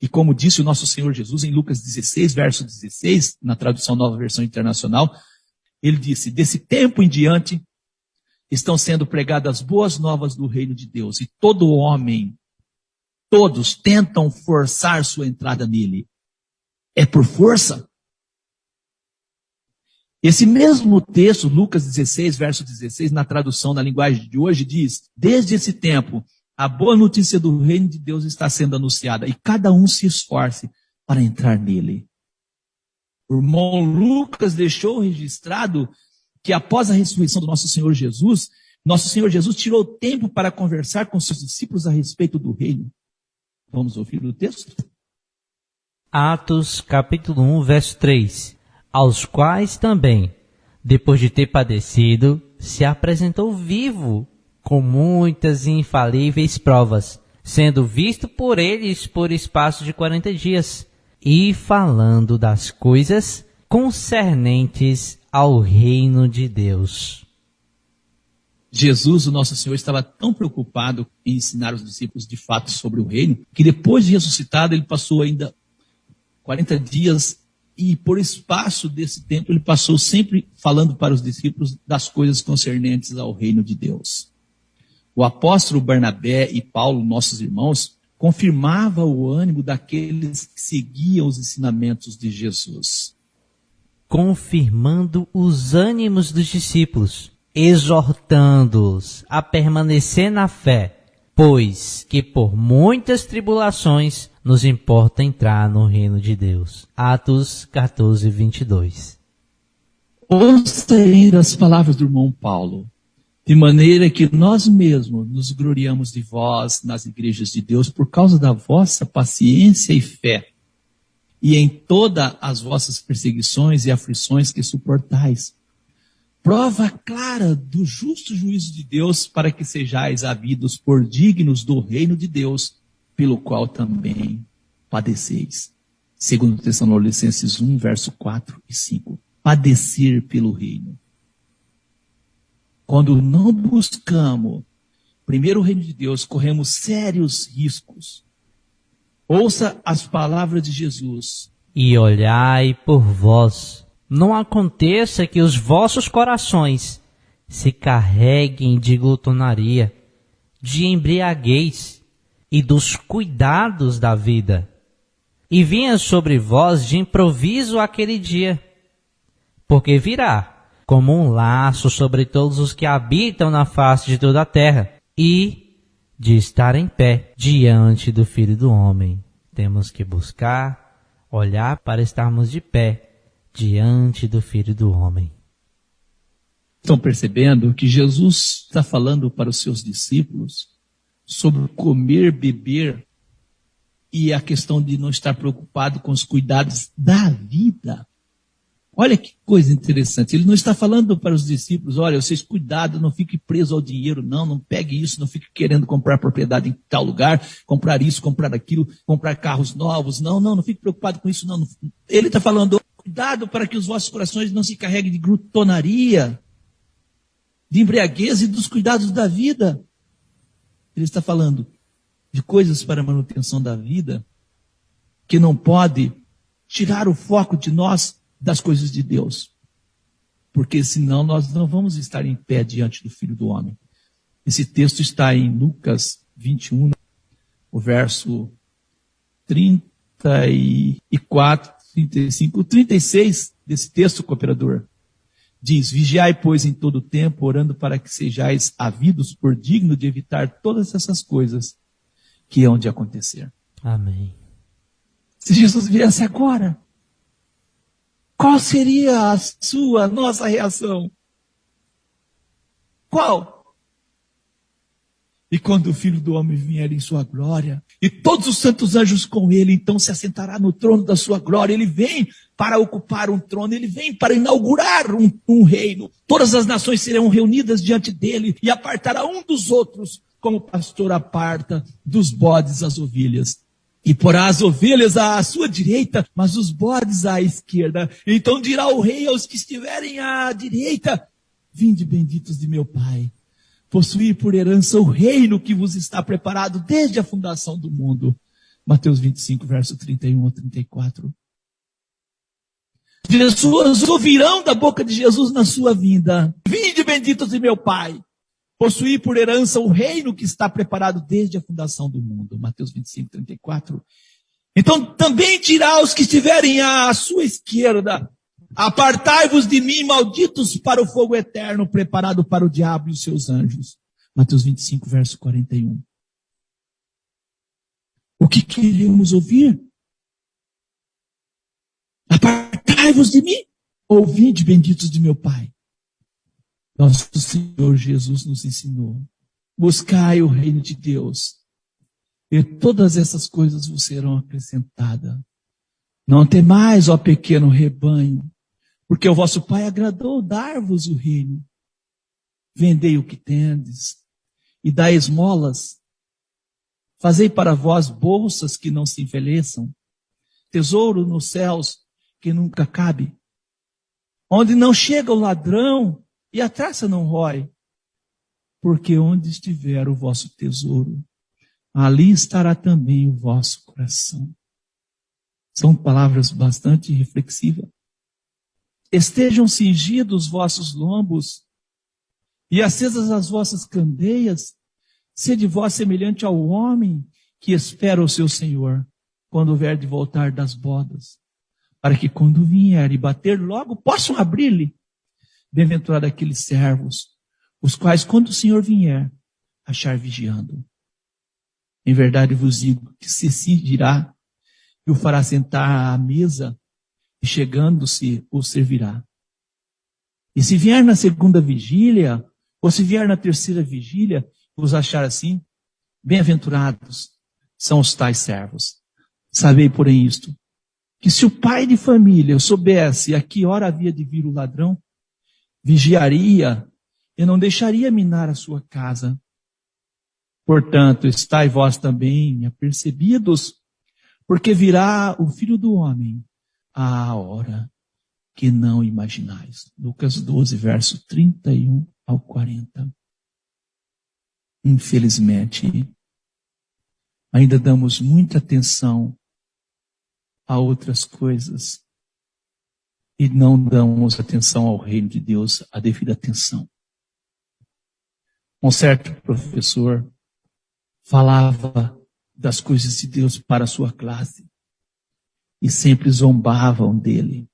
E como disse o nosso Senhor Jesus em Lucas 16, verso 16, na tradução Nova Versão Internacional, ele disse: desse tempo em diante estão sendo pregadas as boas novas do reino de Deus, e todo homem, todos tentam forçar sua entrada nele. É por força. Esse mesmo texto, Lucas 16, verso 16, na tradução na linguagem de hoje, diz: desde esse tempo, a boa notícia do reino de Deus está sendo anunciada, e cada um se esforce para entrar nele. O irmão Lucas deixou registrado que após a ressurreição do nosso Senhor Jesus tirou tempo para conversar com seus discípulos a respeito do reino. Vamos ouvir o texto? Atos capítulo 1, verso 3. Aos quais também, depois de ter padecido, se apresentou vivo, com muitas e infalíveis provas, sendo visto por eles por espaço de 40 dias, e falando das coisas concernentes ao reino de Deus. Jesus, o nosso Senhor, estava tão preocupado em ensinar os discípulos de fato sobre o reino, que depois de ressuscitado, ele passou ainda 40 dias, e por espaço desse tempo, ele passou sempre falando para os discípulos das coisas concernentes ao reino de Deus. O apóstolo Barnabé e Paulo, nossos irmãos, confirmava o ânimo daqueles que seguiam os ensinamentos de Jesus. Confirmando os ânimos dos discípulos, exortando-os a permanecer na fé, pois que por muitas tribulações nos importa entrar no reino de Deus. Atos 14, 22. Ouça ainda as palavras do irmão Paulo. De maneira que nós mesmos nos gloriamos de vós nas igrejas de Deus por causa da vossa paciência e fé, e em todas as vossas perseguições e aflições que suportais. Prova clara do justo juízo de Deus, para que sejais havidos por dignos do reino de Deus, pelo qual também padeceis. Segundo Tessalonicenses 1, verso 4 e 5. Padecer pelo reino. Quando não buscamos primeiro o reino de Deus, corremos sérios riscos. Ouça as palavras de Jesus. E olhai por vós, não aconteça que os vossos corações se carreguem de glutonaria, de embriaguez e dos cuidados da vida, e venha sobre vós de improviso aquele dia, porque virá como um laço sobre todos os que habitam na face de toda a terra, e de estar em pé diante do Filho do Homem. Temos que buscar, olhar para estarmos de pé diante do Filho do Homem. Estão percebendo que Jesus está falando para os seus discípulos sobre comer, beber e a questão de não estar preocupado com os cuidados da vida. Olha que coisa interessante. Ele não está falando para os discípulos, olha, vocês cuidado, não fiquem presos ao dinheiro, não pegue isso, não fique querendo comprar propriedade em tal lugar, comprar isso, comprar aquilo, comprar carros novos, não fique preocupado com isso, não. Ele está falando, cuidado para que os vossos corações não se carreguem de glutonaria, de embriaguez e dos cuidados da vida. Ele está falando de coisas para a manutenção da vida que não pode tirar o foco de nós das coisas de Deus. Porque senão nós não vamos estar em pé diante do Filho do Homem. Esse texto está em Lucas 21, o verso 34, 35, 36 desse texto, cooperador. Diz, vigiai, pois, em todo o tempo, orando para que sejais havidos por digno de evitar todas essas coisas que hão de acontecer. Amém. Se Jesus viesse agora, qual seria a nossa reação? Qual? E quando o Filho do Homem vier em sua glória, e todos os santos anjos com ele, então se assentará no trono da sua glória. Ele vem para ocupar um trono, ele vem para inaugurar um reino. Todas as nações serão reunidas diante dele e apartará um dos outros, como o pastor aparta dos bodes as ovelhas. E porá as ovelhas à sua direita, mas os bodes à esquerda. Então dirá o rei aos que estiverem à direita, vinde benditos de meu Pai, possuir por herança o reino que vos está preparado desde a fundação do mundo. Mateus 25, verso 31 a 34. Pessoas ouvirão da boca de Jesus na sua vinda, vinde benditos de meu Pai, possuir por herança o reino que está preparado desde a fundação do mundo. Mateus 25, 34. Então também dirá aos que estiverem à sua esquerda, apartai-vos de mim, malditos, para o fogo eterno, preparado para o diabo e os seus anjos. Mateus 25, verso 41. O que queremos ouvir? Apartai-vos de mim, ou vinde benditos de meu Pai. Nosso Senhor Jesus nos ensinou, buscai o reino de Deus, e todas essas coisas vos serão acrescentadas. Não temais, ó pequeno rebanho, porque o vosso Pai agradou dar-vos o reino. Vendei o que tendes, e dai esmolas. Fazei para vós bolsas que não se envelheçam, tesouro nos céus que nunca cabe, onde não chega o ladrão e a traça não rói. Porque onde estiver o vosso tesouro, ali estará também o vosso coração. São palavras bastante reflexivas. Estejam cingidos os vossos lombos e acesas as vossas candeias. Sede vós semelhante ao homem que espera o seu Senhor, quando houver de voltar das bodas, para que quando vier e bater logo, possam abrir-lhe. Bem-aventurado aqueles servos, os quais, quando o Senhor vier, achar vigiando. Em verdade vos digo que se cingirá e o fará sentar à mesa, e chegando-se o servirá. E se vier na segunda vigília, ou se vier na terceira vigília, vos achar assim, bem-aventurados são os tais servos. Sabei, porém, isto, que se o pai de família soubesse a que hora havia de vir o ladrão, vigiaria e não deixaria minar a sua casa. Portanto, estai vós também apercebidos, porque virá o Filho do Homem à hora que não imaginais. Lucas 12, verso 31 ao 40. infelizmente, ainda damos muita atenção a outras coisas e não damos atenção ao reino de Deus, a devida atenção. Um certo professor falava das coisas de Deus para a sua classe e sempre zombavam dele.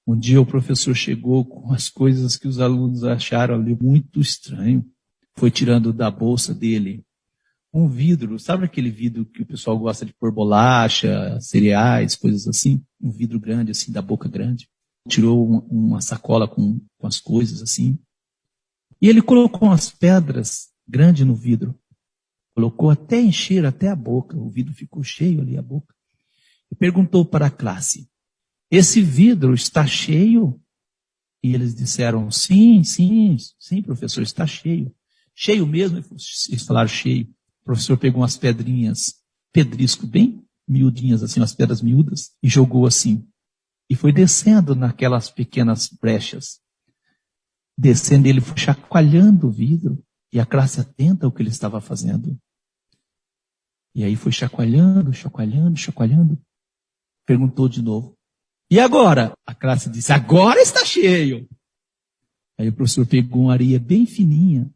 Um dia o professor chegou com as coisas que os alunos acharam ali muito estranho. Foi tirando da bolsa dele um vidro, sabe aquele vidro que o pessoal gosta de pôr bolacha, cereais, coisas assim? Um vidro grande, assim, da boca grande. Tirou uma sacola com as coisas, assim. E ele colocou umas pedras grandes no vidro. Colocou até encher até a boca. O vidro ficou cheio ali, a boca. E perguntou para a classe: esse vidro está cheio? E eles disseram: sim, professor, está cheio. Cheio mesmo? Eles falaram cheio. O professor pegou umas pedrinhas, pedrisco bem miudinhas, assim, umas pedras miúdas, e jogou assim. E foi descendo naquelas pequenas brechas. Descendo, ele foi chacoalhando o vidro, e a classe atenta ao que ele estava fazendo. E aí foi chacoalhando. Perguntou de novo: e agora? A classe disse: agora está cheio. Aí o professor pegou uma areia bem fininha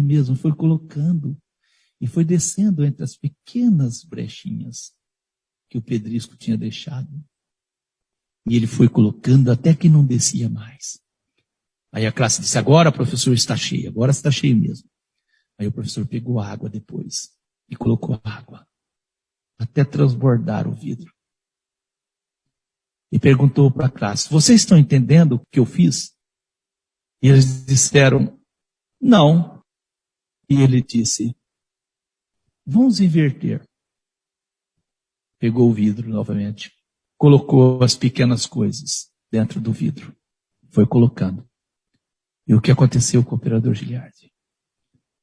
mesmo, foi colocando e foi descendo entre as pequenas brechinhas que o pedrisco tinha deixado. E ele foi colocando até que não descia mais. Aí a classe disse: agora, professor, está cheio, agora está cheio mesmo. Aí o professor pegou água depois e colocou água até transbordar o vidro. E perguntou para a classe: vocês estão entendendo o que eu fiz? E eles disseram: não. E ele disse: vamos inverter. Pegou o vidro novamente, colocou as pequenas coisas dentro do vidro, foi colocando. E o que aconteceu com o operador Giliardi?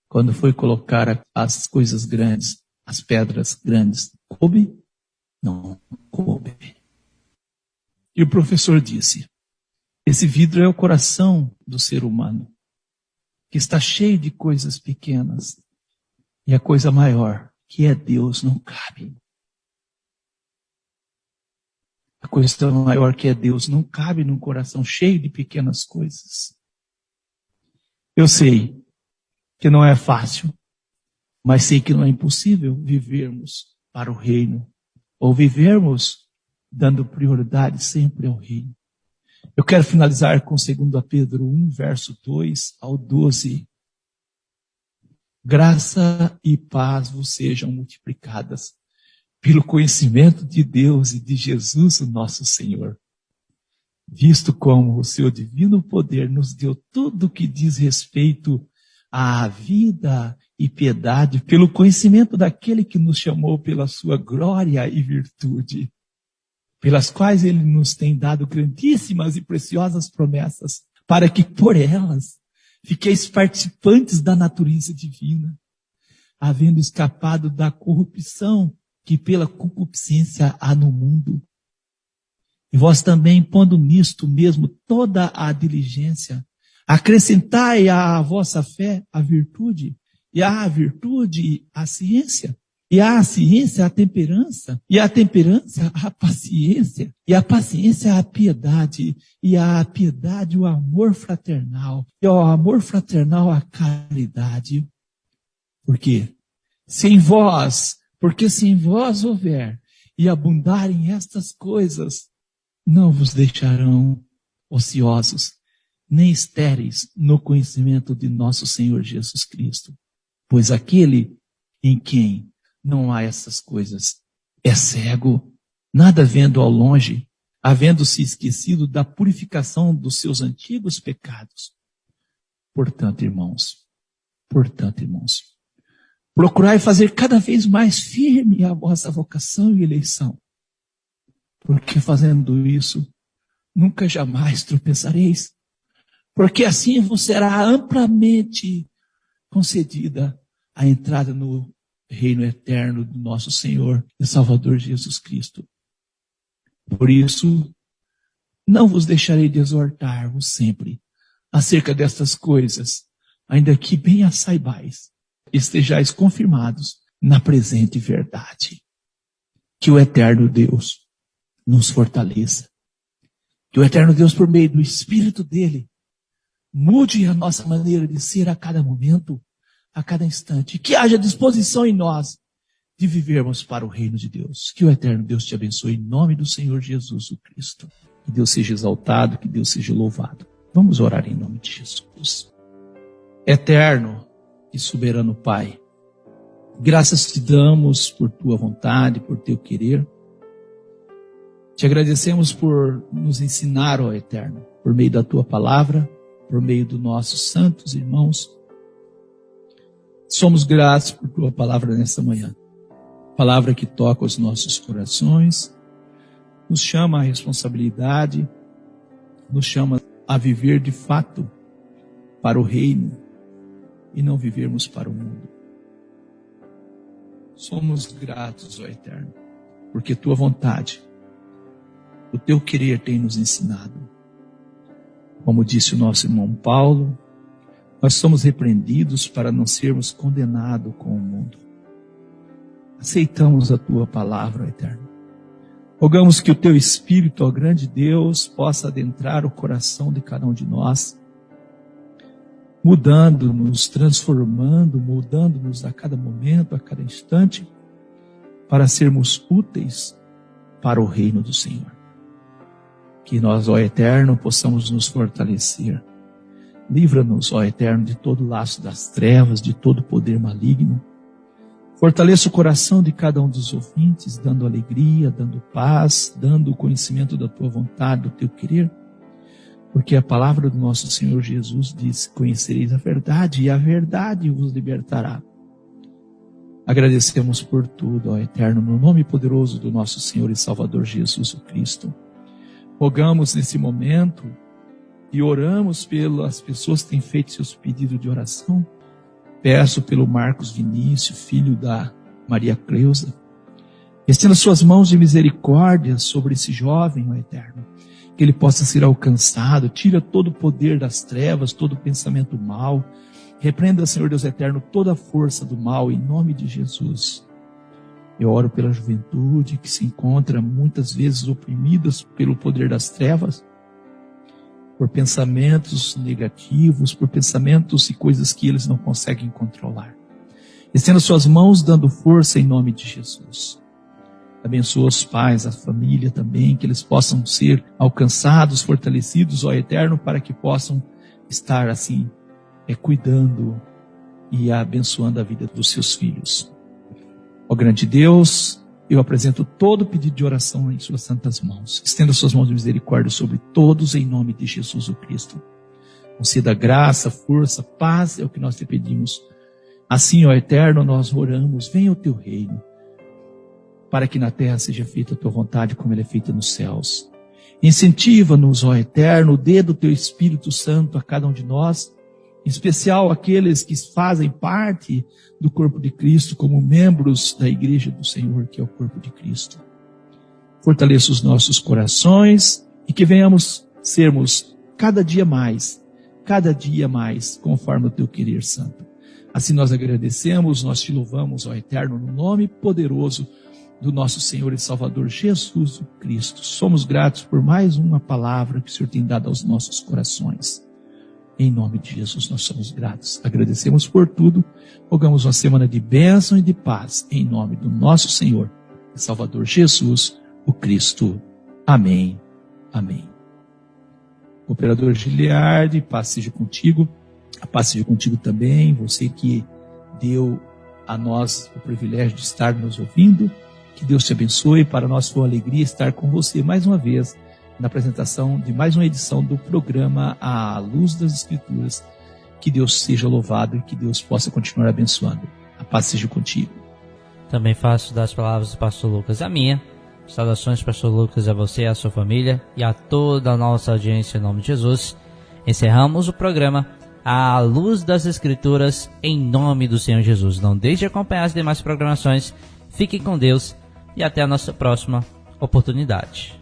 Quando foi colocar as coisas grandes, as pedras grandes, coube? Não coube. E o professor disse: esse vidro é o coração do ser humano, que está cheio de coisas pequenas, e a coisa maior, que é Deus, não cabe. A coisa maior, que é Deus, não cabe num coração cheio de pequenas coisas. Eu sei que não é fácil, mas sei que não é impossível vivermos para o reino, ou vivermos dando prioridade sempre ao reino. Eu quero finalizar com 2 Pedro 1, verso 2 ao 12. Graça e paz vos sejam multiplicadas pelo conhecimento de Deus e de Jesus, o nosso Senhor, visto como o seu divino poder nos deu tudo o que diz respeito à vida e piedade, pelo conhecimento daquele que nos chamou pela sua glória e virtude, pelas quais ele nos tem dado grandíssimas e preciosas promessas, para que por elas fiqueis participantes da natureza divina, havendo escapado da corrupção que pela concupiscência há no mundo. E vós também, pondo nisto mesmo toda a diligência, acrescentai à vossa fé a virtude, e à virtude a ciência, e à ciência a temperança, e à temperança a paciência, e à paciência a piedade, e à piedade o amor fraternal, e ao amor fraternal a caridade. Porque se em vós houver e abundarem estas coisas, não vos deixarão ociosos, nem estéreis no conhecimento de nosso Senhor Jesus Cristo. Pois aquele em quem não há essas coisas é cego, nada vendo ao longe, havendo-se esquecido da purificação dos seus antigos pecados. Portanto, irmãos, procurai fazer cada vez mais firme a vossa vocação e eleição, porque fazendo isso, nunca jamais tropeçareis, porque assim vos será amplamente concedida a entrada no reino eterno do nosso Senhor e Salvador Jesus Cristo. Por isso, não vos deixarei de exortar-vos sempre acerca destas coisas, ainda que bem a saibais, estejais confirmados na presente verdade. Que o eterno Deus nos fortaleça. Que o eterno Deus, por meio do Espírito dele, mude a nossa maneira de ser a cada momento, a cada instante. Que haja disposição em nós de vivermos para o reino de Deus. Que o eterno Deus te abençoe em nome do Senhor Jesus o Cristo. Que Deus seja exaltado, que Deus seja louvado. Vamos orar em nome de Jesus. Eterno e soberano Pai, graças te damos por tua vontade, por teu querer. Te agradecemos por nos ensinar, ó Eterno, por meio da tua palavra, por meio dos nossos santos irmãos. Somos gratos por tua palavra nessa manhã. Palavra que toca os nossos corações, nos chama à responsabilidade, nos chama a viver de fato para o reino e não vivermos para o mundo. Somos gratos, ó Eterno, porque tua vontade, o teu querer tem nos ensinado. Como disse o nosso irmão Paulo, nós somos repreendidos para não sermos condenados com o mundo. Aceitamos a tua palavra, ó Eterno. Rogamos que o teu Espírito, ó grande Deus, possa adentrar o coração de cada um de nós, mudando-nos, transformando, moldando-nos a cada momento, a cada instante, para sermos úteis para o reino do Senhor. Que nós, ó Eterno, possamos nos fortalecer. Livra-nos, ó Eterno, de todo laço das trevas, de todo poder maligno. Fortaleça o coração de cada um dos ouvintes, dando alegria, dando paz, dando o conhecimento da tua vontade, do teu querer. Porque a palavra do nosso Senhor Jesus diz: conhecereis a verdade, e a verdade vos libertará. Agradecemos por tudo, ó Eterno, no nome poderoso do nosso Senhor e Salvador Jesus o Cristo. Rogamos nesse momento e oramos pelas pessoas que têm feito seus pedidos de oração. Peço pelo Marcos Vinícius, filho da Maria Cleusa. Estenda suas mãos de misericórdia sobre esse jovem, ó Eterno. Que ele possa ser alcançado. Tira todo o poder das trevas, todo o pensamento mau. Repreenda, Senhor Deus Eterno, toda a força do mal, em nome de Jesus. Eu oro pela juventude que se encontra muitas vezes oprimidas pelo poder das trevas, por pensamentos negativos, por pensamentos e coisas que eles não conseguem controlar. Estenda suas mãos dando força em nome de Jesus. Abençoa os pais, a família também, que eles possam ser alcançados, fortalecidos, ó Eterno, para que possam estar assim, cuidando e abençoando a vida dos seus filhos. Ó grande Deus, eu apresento todo o pedido de oração em suas santas mãos. Estenda suas mãos de misericórdia sobre todos em nome de Jesus o Cristo. Conceda graça, força, paz, é o que nós te pedimos. Assim, ó Eterno, nós oramos, venha o teu reino, para que na terra seja feita a tua vontade como ela é feita nos céus. Incentiva-nos, ó Eterno, dê do teu Espírito Santo a cada um de nós, em especial aqueles que fazem parte do corpo de Cristo como membros da igreja do Senhor, que é o corpo de Cristo. Fortaleça os nossos corações e que venhamos sermos cada dia mais, conforme o teu querer santo. Assim nós agradecemos, nós te louvamos, ó Eterno, no nome poderoso do nosso Senhor e Salvador Jesus Cristo. Somos gratos por mais uma palavra que o Senhor tem dado aos nossos corações. Em nome de Jesus nós somos gratos. Agradecemos por tudo. Rogamos uma semana de bênção e de paz. Em nome do nosso Senhor e Salvador Jesus, o Cristo. Amém. Amém. Operador Giliardi, paz seja contigo. A paz seja contigo também. Você que deu a nós o privilégio de estar nos ouvindo. Que Deus te abençoe. Para nós foi uma alegria estar com você mais uma vez na apresentação de mais uma edição do programa A Luz das Escrituras. Que Deus seja louvado e que Deus possa continuar abençoando. A paz seja contigo. Também faço das palavras do pastor Lucas a minha. Saudações, pastor Lucas, a você, a sua família e a toda a nossa audiência em nome de Jesus. Encerramos o programa A Luz das Escrituras em nome do Senhor Jesus. Não deixe de acompanhar as demais programações. Fiquem com Deus e até a nossa próxima oportunidade.